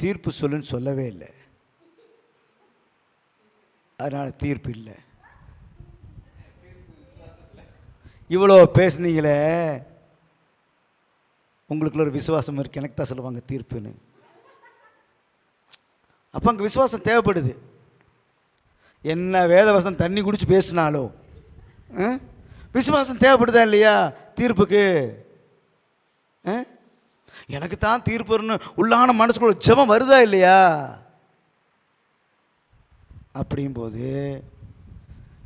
தீர்ப்பு சொல்லுன்னு சொல்லவே இல்லை, அதனால் தீர்ப்பு இல்லை. இவ்வளோ பேசுனீங்களே, உங்களுக்குள்ள ஒரு விசுவாசம் இருக்குது, எனக்கு தான் சொல்லுவாங்க தீர்ப்புன்னு. அப்போ அங்கே விசுவாசம் தேவைப்படுது. என்ன வேதவசம் தண்ணி குடிச்சு பேசினாலும் விசுவாசம் தேவைப்படுதா இல்லையா தீர்ப்புக்கு? எனக்கு தான் தீர்ப்புன்னு உள்ளான மனசுக்குள்ள ஜெபம் வருதா இல்லையா? அப்படிங்கும்போது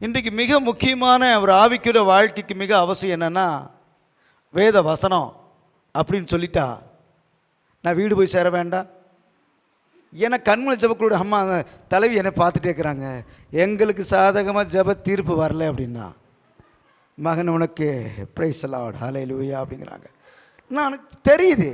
இன்றைக்கு மிக முக்கியமான ஒரு ஆவிக்குரிய வாழ்க்கைக்கு மிக அவசியம் என்னென்னா வேத வசனம் அப்படின்னு சொல்லிட்டா நான் வீடு போய் சேர வேண்டாம். ஏன்னா கண்மலை ஜபக்குள்ள அம்மா தலைவி என்னை பார்த்துட்டே இருக்கிறாங்க, எங்களுக்கு சாதகமாக ஜப தீர்ப்பு வரல அப்படின்னா, மகன் உனக்கு பிரைஸ் லார்ட் ஹல்லேலூயா அப்படிங்கிறாங்க. நான் தெரியுது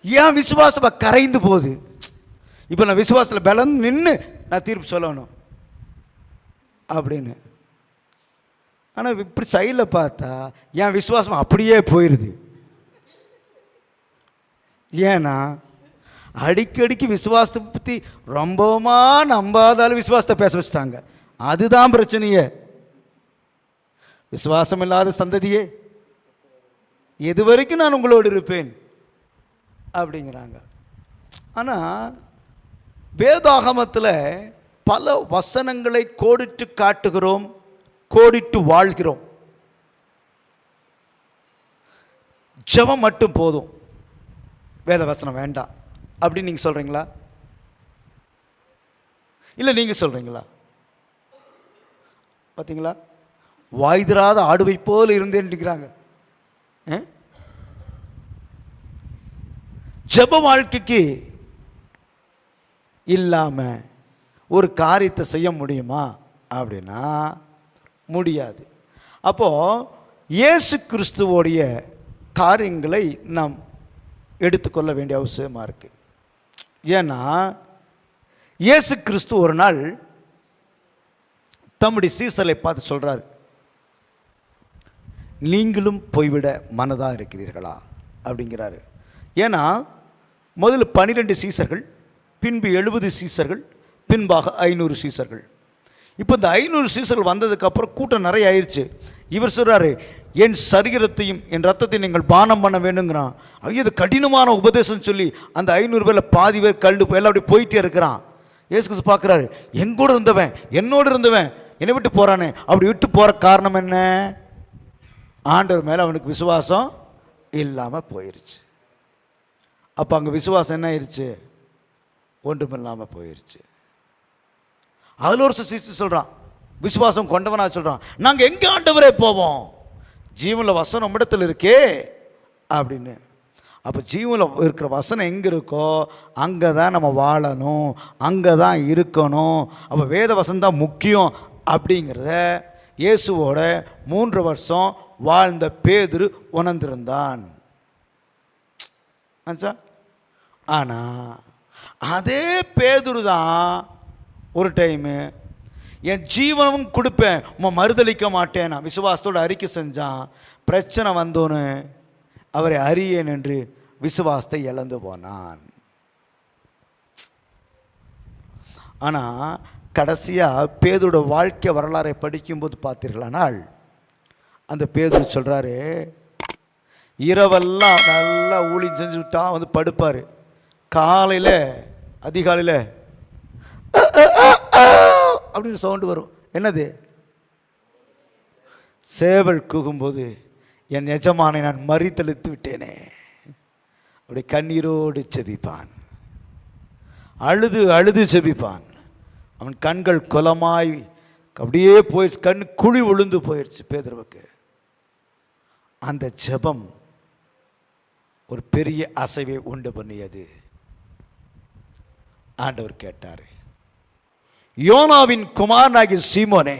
ஏன் விசுவாசம் கரைந்து போகுது. இப்போ நான் விசுவாசத்தில் பலம் நின்று நான் தீர்ப்பு சொல்லணும் அப்படின்னு. ஆனால் இப்படி சைடில் பார்த்தா என் விசுவாசம் அப்படியே போயிடுது. ஏன்னா அடிக்கடிக்கு விசுவாசத்தை பற்றி ரொம்பவுமா நம்பாதாலும் விசுவாசத்தை பேச வச்சுட்டாங்க. அதுதான் பிரச்சனையே. விசுவாசம் இல்லாத சந்ததியே எது வரைக்கும் நான் உங்களோடு இருப்பேன் அப்படிங்கிறாங்க. ஆனால் வேதாகமத்தில் பல வசனங்களை கோடிட்டு காட்டுகிறோம், கோடிட்டு வாழ்கிறோம். ஜெபம் மட்டும் போதும், வேத வசனம் வேண்டாம் அப்படின்னு நீங்கள் சொல்கிறீங்களா? இல்லை நீங்கள் சொல்கிறீங்களா? பார்த்தீங்களா, வாய்திராத ஆடுவை போல் இருந்தேன்னுக்கிறாங்க. ஜெப வாழ்க்கைக்கு இல்லாமல் ஒரு காரியத்தை செய்ய முடியுமா அப்படின்னா முடியாது. அப்போது இயேசு கிறிஸ்துவோடைய காரியங்களை நாம் எடுத்துக்கொள்ள வேண்டிய அவசியமாக இருக்குது. ஏன்னா இயேசு கிறிஸ்து ஒரு நாள் தம்முடைய சீசரை பார்த்து சொல்கிறார், நீங்களும் போய்விட மனதாக இருக்கிறீர்களா அப்படிங்கிறாரு. ஏன்னா முதல்ல 12 சீசர்கள், பின்பு 70 சீசர்கள், பின்பாக 500 சீசர்கள். இப்போ இந்த 500 சீசர்கள் வந்ததுக்கப்புறம் கூட்டம் நிறைய ஆயிடுச்சு. இவர் சொல்கிறாரு, என் சரீரத்தையும் என் ரத்தத்தையும் நீங்கள் பானம் பண்ண வேணுங்கிறான். ஐயோ, இது கடினமான உபதேசம் சொல்லி அந்த 500 பேரில் பாதி பேர் கல்டு எல்லாம் அப்படி போயிட்டே இருக்கிறான். இயேசு கிறிஸ்து பார்க்குறாரு, எங்கூட இருந்தவன் என்னோடு இருந்தவன் என்னை விட்டு போகிறானே. அப்படி விட்டு போகிற காரணம் என்ன? ஆண்டவர் மேலே அவனுக்கு விசுவாசம் இல்லாமல் போயிடுச்சு. அப்போ அங்கே விசுவாசம் என்ன ஆயிடுச்சு? ஒன்றுமில்லாமல் போயிடுச்சு. அதில் ஒரு சிஸ்டர் சொல்கிறான், விசுவாசம் கொண்டவனா சொல்கிறான், நாங்கள் எங்கே ஆண்டவரே போவோம், ஜீவனில் வசனம் இடத்துல இருக்கே அப்படின்னு. அப்போ ஜீவனில் இருக்கிற வசனம் எங்கே இருக்கோ அங்கே தான் நம்ம வாழணும், அங்கே தான் இருக்கணும். அப்போ வேத வசனம் தான் முக்கியம் அப்படிங்கிறத இயேசுவோட 3 வருஷம் வாழ்ந்த பேதுரு உணர்ந்திருந்தான். ஆனால் அதே பேதுரு தான் ஒரு டைமு என் ஜீவனமும் கொடுப்பேன் மறுதளிக்க மாட்டேன் நான் விசுவாசத்தோடு அறிக்கை செஞ்சான். பிரச்சனை வந்தோன்னு அவரை அறியேன் என்று விசுவாசத்தை இழந்து போனான். ஆனால் கடைசியாக பேதுரோட வாழ்க்கை வரலாறை படிக்கும்போது பார்த்தீர்களானால் அந்த பேதுரு சொல்கிறாரு, இரவெல்லாம் நல்லா ஊழி செஞ்சு விட்டா வந்து படுப்பார். காலையில் அதிகாலையில் அப்படின்னு சவுண்டு வரும். என்னது? சேவல் கூகும்போது என் எஜமானை நான் மறித்தளித்து விட்டேனே அப்படி கண்ணீரோடு செபிப்பான், அழுது அழுது செபிப்பான். அவன் கண்கள் குலமாய் அப்படியே போயிடுச்சு, கண் குழி விழுந்து போயிடுச்சு பேதுருவுக்கு. அந்த ஜெபம் ஒரு பெரிய அசைவை உண்டு பண்ணியது. ஆண்டவர் கேட்டார், யோனாவின் குமாரனாகிய சீமோனே,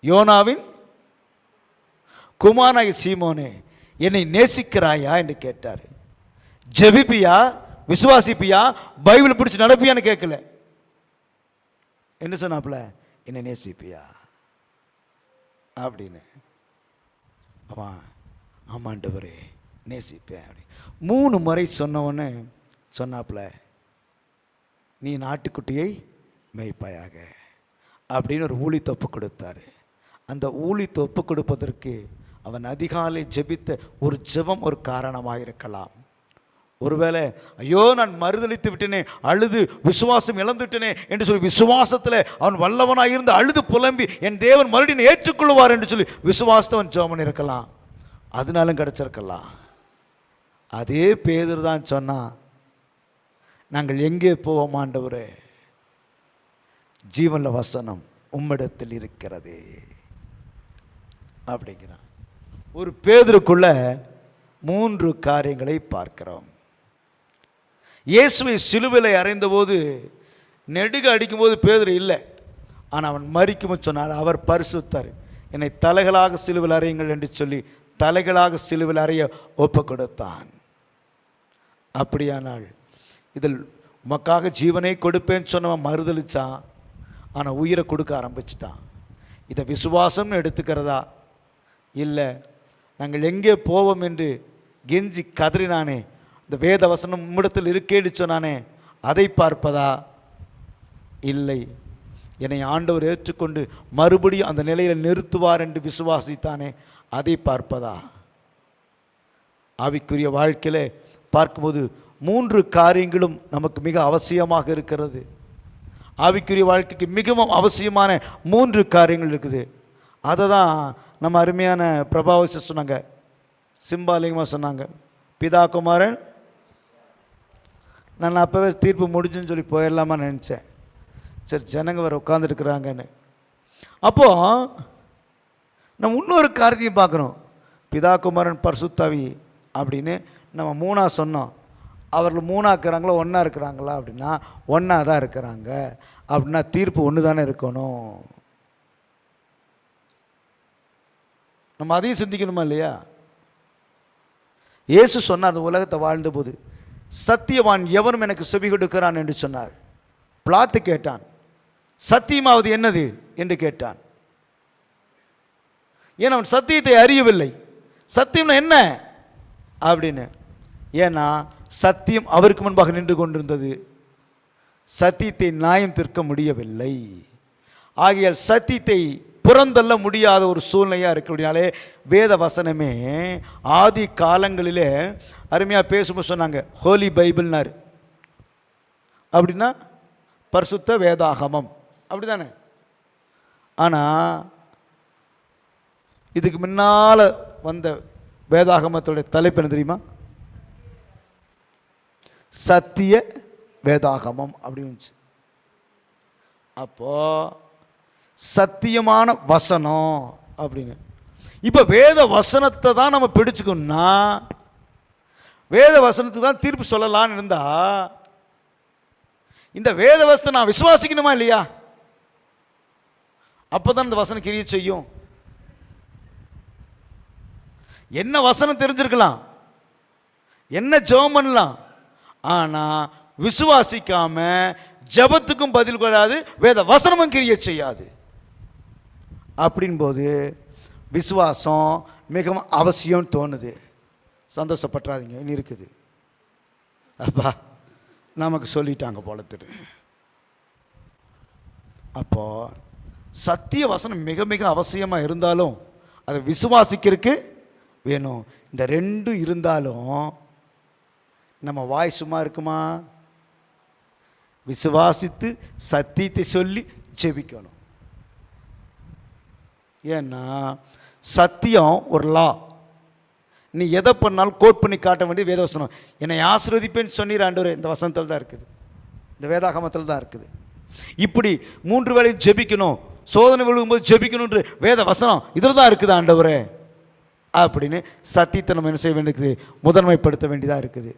யோனாவின் குமாரனாகிய சீமோனே, என்னை நேசிக்கிறாயா என்று கேட்டார். ஜெபிப்பியா, விசுவாசிப்பியா, பைபிள் பிடிச்சி நடப்பியான்னு கேட்கல. என்ன சொன்னாப்புல? என்னை நேசிப்பியா அப்படின்னு. ஆமாண்டவரே நேசிப்பேன் அப்படி 3 முறை சொன்னவொன்னே சொன்னாப்புல, நீ நாட்டுக்குட்டியை மேய்ப்பாயாக அப்படின்னு ஒரு ஊழியத்தை ஒப்பு கொடுத்தாரு. அந்த ஊழியத்தை ஒப்பு கொடுப்பதற்கு அவன் அதிகாலை ஜெபித்த ஒரு ஜெபம் ஒரு காரணமாக இருக்கலாம். ஒருவேளை ஐயோ நான் மறுதளித்து விட்டேனே, அழுது விசுவாசம் இழந்துவிட்டேனே என்று சொல்லி விசுவாசத்தில் அவன் வல்லவனாக இருந்து அழுது புலம்பி என் தேவன் மறுபடியும் ஏற்றுக்கொள்வார் என்று சொல்லி விசுவாசத்தை அவன் ஜெபம் இருக்கலாம். அதனாலும் கிடச்சிருக்கலாம். அதே பேதுரு தான் சொன்னான், நாங்கள் எங்கே போவோம் ஆண்டவரே, ஜீவன்ல வசனம் உம்மிடத்தில் இருக்கிறது அப்படிங்கிறான். ஒரு பேதுருக்குள்ள 3 காரியங்களை பார்க்கிறோம். இயேசுவை சிலுவையில் அறைந்தபோது நெடுக அடிக்கும்போது பேதுரு இல்லை, ஆனால் அவன் மரிக்கும் சொன்னார், அவர் பரிசுத்தர், என்னை தலைகளாக சிலுவையில் அறையுங்கள் என்று சொல்லி தலைகளாக சிலுவையில் அறைய ஒப்பு கொடுத்தான். அப்படியானால் இதில் உமக்காக ஜீவனை கொடுப்பேன்னு சொன்னவன் மறுதளிச்சான், ஆனால் உயிரை கொடுக்க ஆரம்பிச்சிட்டான். இதை விசுவாசம்னு எடுத்துக்கிறதா, இல்லை நாங்கள் எங்கே போவோம் என்று கெஞ்சி கதறினானே, இந்த வேத வசனம் உம்மிடத்தில் இருக்கேன்னு சொன்னானே, அதை பார்ப்பதா, இல்லை என்னை ஆண்டவர் ஏற்றுக்கொண்டு மறுபடியும் அந்த நிலையில் நிறுத்துவார் என்று விசுவாசித்தானே, அதை பார்ப்பதா? ஆவிக்குரிய வாழ்க்கையில் பார்க்கும்போது 3 காரியங்களும் நமக்கு மிக அவசியமாக இருக்கிறது. ஆவிக்குரிய வாழ்க்கைக்கு மிகவும் அவசியமான 3 காரியங்கள் இருக்குது. அதை தான் நம்ம அருமையான பிரபாவசி சொன்னாங்க, சிம்பாலிகமாக சொன்னாங்க. பிதா குமாரன், நான் அப்போவே தீர்ப்பு முடிஞ்சுன்னு சொல்லி போயிடலாமா நினச்சேன். சரி, ஜனங்க வர உட்காந்துருக்குறாங்கன்னு. அப்போது நம்ம இன்னொரு காரியத்தையும் பார்க்குறோம். பிதா குமாரன் பரிசுத்தாவி அப்படின்னு நம்ம 3 சொன்னோம். அவர்கள் 3 இருக்கிறாங்களா 1 இருக்கிறாங்களா அப்படின்னா 1 தான் இருக்கிறாங்க. அப்படின்னா தீர்ப்பு 1 தானே இருக்கணும். நம்ம அதையும் சிந்திக்கணுமா இல்லையா? இயேசு சொன்னார், அந்த உலகத்தை வாழ்ந்தபோது சத்தியவான் எவரும் எனக்கு செவி கொடுக்கிறான் என்று சொன்னார். பிலாத்து கேட்டான், சத்தியமாவது என்னது என்று கேட்டான். ஏன் அவன் சத்தியத்தை அறியவில்லை. சத்தியம்னா என்ன அப்படின்னு. ஏன்னா சத்தியம் அவருக்கு முன்பாக நின்று கொண்டிருந்தது. சத்தியத்தை நியாயம் தீர்க்க முடியவில்லை. ஆகையால் சத்தியத்தை புறந்தள்ள முடியாத ஒரு சூழ்நிலையாக இருக்கிறதுனாலே வேத வசனமே ஆதி காலங்களிலே அருமையாக பேசும்போது சொன்னாங்க, ஹோலி பைபிள்னாரு. அப்படின்னா பரிசுத்த வேதாகமம், அப்படி தானே? ஆனால் இதுக்கு முன்னால் வந்த வேதாகமத்துடைய தலைப்பு என்ன தெரியுமா? சத்திய வேதாகமம் அப்படின்னு. அப்போ சத்தியமான வசனம் அப்படின்னு. இப்போ வேத வசனத்தை தான் நம்ம பிடிச்சுக்கணும்னா, வேத வசனத்துக்கு தான் தீர்ப்பு சொல்லலான்னு இருந்தா, இந்த வேத வசனத்தை நான் விசுவாசிக்கணுமா இல்லையா? அப்போதான் இந்த வசனம் கிரியை செய்யும். என்ன வசனம் தெரிஞ்சிருக்கலாம், என்ன ஜெபம் பண்ணலாம், ஆனால் விசுவாசிக்காம ஜெபத்துக்கும் பதில் கொள்ளாது, வேத வசனமும் கிரியை செய்யாது. அப்படின்போது விசுவாசம் மிகவும் அவசியம் தோணுது. சந்தோஷப்பட்டுறாதீங்க, இனி இருக்குது. அப்பா நமக்கு சொல்லிட்டாங்க போலத்துட்டு. அப்போ சத்திய வசனம் மிக மிக அவசியமாக இருந்தாலும் அதை விசுவாசிக்கிறதுக்கு வேணும். இந்த 2 இருந்தாலும் நம்ம வாய் சும்மா இருக்குமா? விசுவாசித்து சத்தியத்தை சொல்லி ஜெபிக்கணும். ஏன்னா சத்தியம் ஒரு லா. நீ எதை பண்ணாலும் கோட் பண்ணி காட்ட வேண்டிய வேதவசனம். என்னை ஆசீர்வதிப்பேன்னு சொன்னீர் ஆண்டவரே, இந்த வசனத்தில் தான் இருக்குது, இந்த வேதாகமத்தில் தான் இருக்குது. இப்படி 3 வேளையும் ஜெபிக்கணும், சோதனை விழுகும்போது ஜெபிக்கணுன்ற வேத வசனம் இதில் தான் இருக்குது ஆண்டவரே அப்படின்னு சத்தியத்தை நம்ம என்ன செய்ய வேண்டியது, முதன்மைப்படுத்த வேண்டியதாக இருக்குது.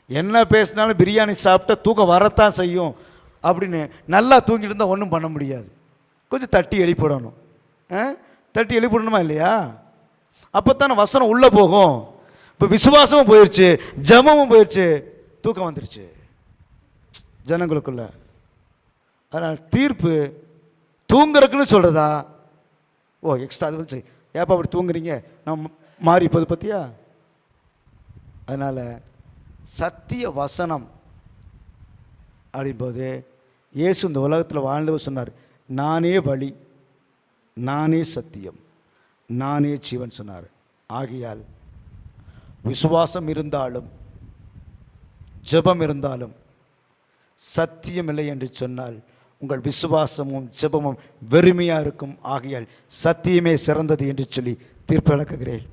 என்ன பேசினாலும் பிரியாணி சாப்பிட்டா தூக்கம் வரத்தான் செய்யும் அப்படின்னு நல்லா தூங்கிட்டு இருந்தால் ஒன்றும் பண்ண முடியாது. கொஞ்சம் தட்டி எழுப்பிடணும். தட்டி எழுப்பிடணுமா இல்லையா? அப்போ தானே வசனம் உள்ளே போகும். இப்போ விசுவாசமும் போயிடுச்சு, ஜெபமும் போயிடுச்சு, தூக்கம் வந்துடுச்சு ஜனங்களுக்குள்ள. அதனால் தீர்ப்பு தூங்குறதுக்குன்னு சொல்கிறதா? ஓ எக்ஸ்ட்ரா அது வந்து ஏப்பா அப்படி தூங்குறீங்க, நம்ம மாறி இப்போது பற்றியா அதனால் சத்திய வசனம் அப்படின்போது இயேசு இந்த உலகத்தில் வாழ்ந்தவர் சொன்னார், நானே வழி, நானே சத்தியம், நானே ஜீவன் சொன்னார். ஆகையால் விசுவாசம் இருந்தாலும் ஜெபம் இருந்தாலும் சத்தியம் இல்லை என்று சொன்னால் உங்கள் விசுவாசமும் ஜெபமும் வெறுமையாக இருக்கும். ஆகையால் சத்தியமே சிறந்தது என்று சொல்லி தீர்ப்பு வழங்குகிறேன்.